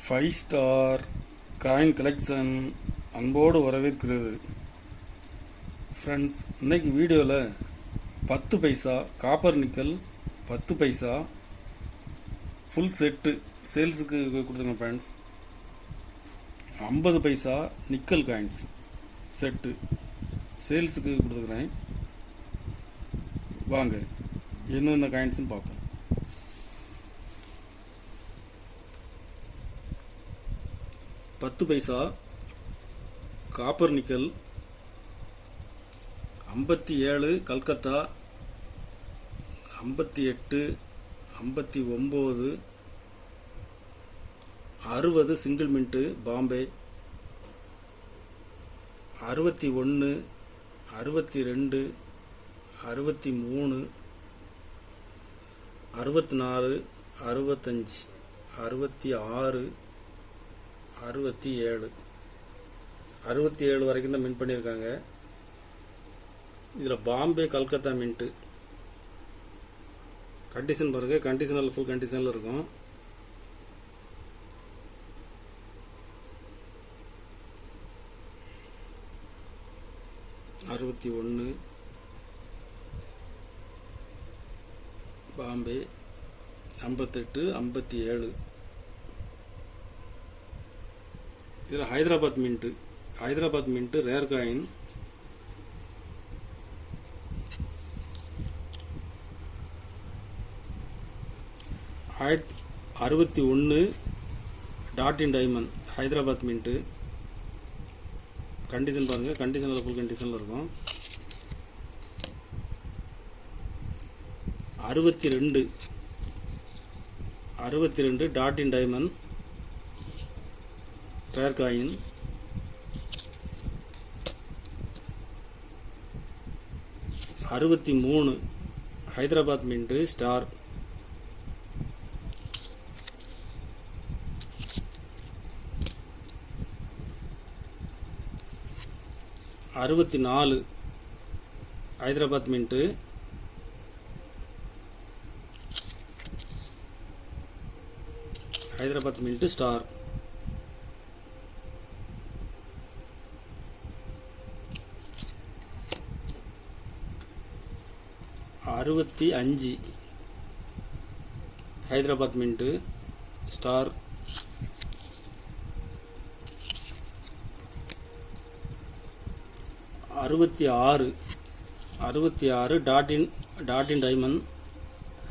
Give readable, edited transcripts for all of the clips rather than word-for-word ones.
Five star coin collection அன்போடு வரவேற்கிறது. Friends, இன்னைக்கு வீடியோவில் 10 paisa copper nickel 10 paisa full set சேல்ஸுக்கு கொடுத்துருங்க friends. 50 paisa nickel coins set சேல்ஸுக்கு கொடுத்துருக்குறேன். வாங்க என்னென்ன காயின்ஸ்னு பார்ப்போம். பத்து paisa copper nickel 57 Calcutta, 58, 59, 60 single mint Bombay, 61, 62, 63, 64, 65, 66, 67 வரைக்கும் தான் மின்ட் பண்ணியிருக்காங்க. இதில் பாம்பே கல்கத்தா மின்ட்டு கண்டிஷன் பாருங்க, கண்டிஷனில் ஃபுல் கண்டிஷனில் இருக்கும். அறுபத்தி ஒன்று பாம்பே, 58, 57. இதில் ஹைதராபாத் மின்ட்டு ரேர் காயின், ஆயிரத்தி 61 dot in diamond Hyderabad mint condition பாருங்கள், கண்டிஷனில் ஃபுல் கண்டிஷனில் இருக்கும். 62 dot in diamond rare coin, 63 Hyderabad mint star, 64 Hyderabad mint, 64 star, 65 Hyderabad mint star, 66 dot in diamond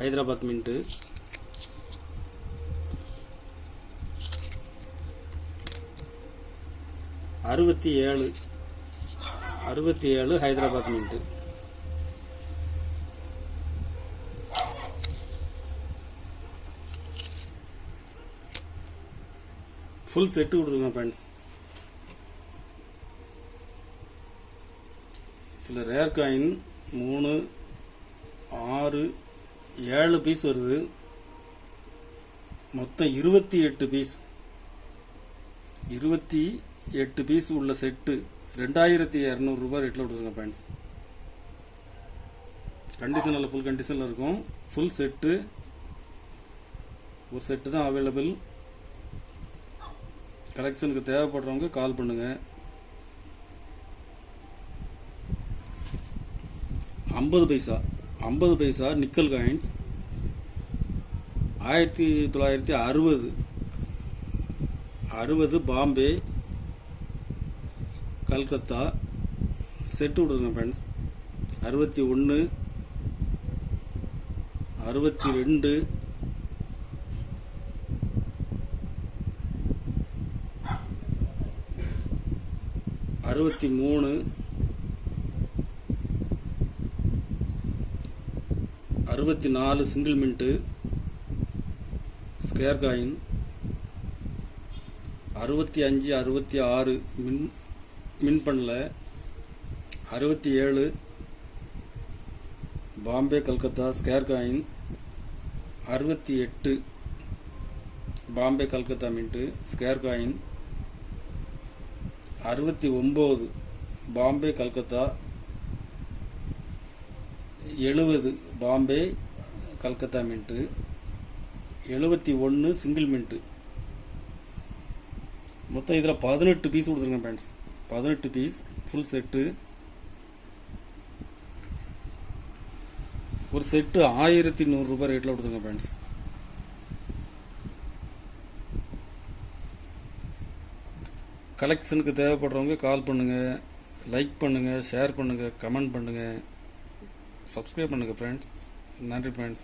Hyderabad mint, 67 Hyderabad mint. Full set கொடுத்துருங்க ஃப்ரெண்ட்ஸ். இதில் ரேர் காயின் 3, 6, 7 பீஸ் வருது. மொத்தம் 28 piece. 28 piece உள்ள செட்டு 2200 ரூபாய் ரேட்டில் கொடுத்துருங்க ஃப்ரெண்ட்ஸ். கண்டிஷனில் ஃபுல் கண்டிஷனில் இருக்கும். ஃபுல் செட்டு ஒரு செட்டு தான் அவைலபிள். கலெக்ஷனுக்கு தேவைப்படுறவங்க கால் பண்ணுங்க. 50 paisa nickel coins 1960 Bombay Calcutta set கொடுங்க friends. 61, 62, 63, 64 single mint square coin, 65, 66 mint பண்ணல, 67 Bombay Calcutta square coin, 68 Bombay Calcutta mint square coin, 69 Bombay Calcutta, 70 Bombay Calcutta mint, 71 single mint மொத்தம் இதில் 18 பீஸ் கொடுத்துருக்கேன் ஃப்ரெண்ட்ஸ். 18 piece full set. ஒரு செட்டு 1100 ரூபாய் ரேட்டில் கொடுத்துருக்கேன் ஃப்ரெண்ட்ஸ். கலெக்ஷனுக்கு தேவைப்படுறவங்க கால் பண்ணுங்கள், லைக் பண்ணுங்கள், ஷேர் பண்ணுங்கள், கமெண்ட் பண்ணுங்கள், சப்ஸ்கிரைப் பண்ணுங்கள் ஃப்ரெண்ட்ஸ். நன்றி ஃப்ரெண்ட்ஸ்.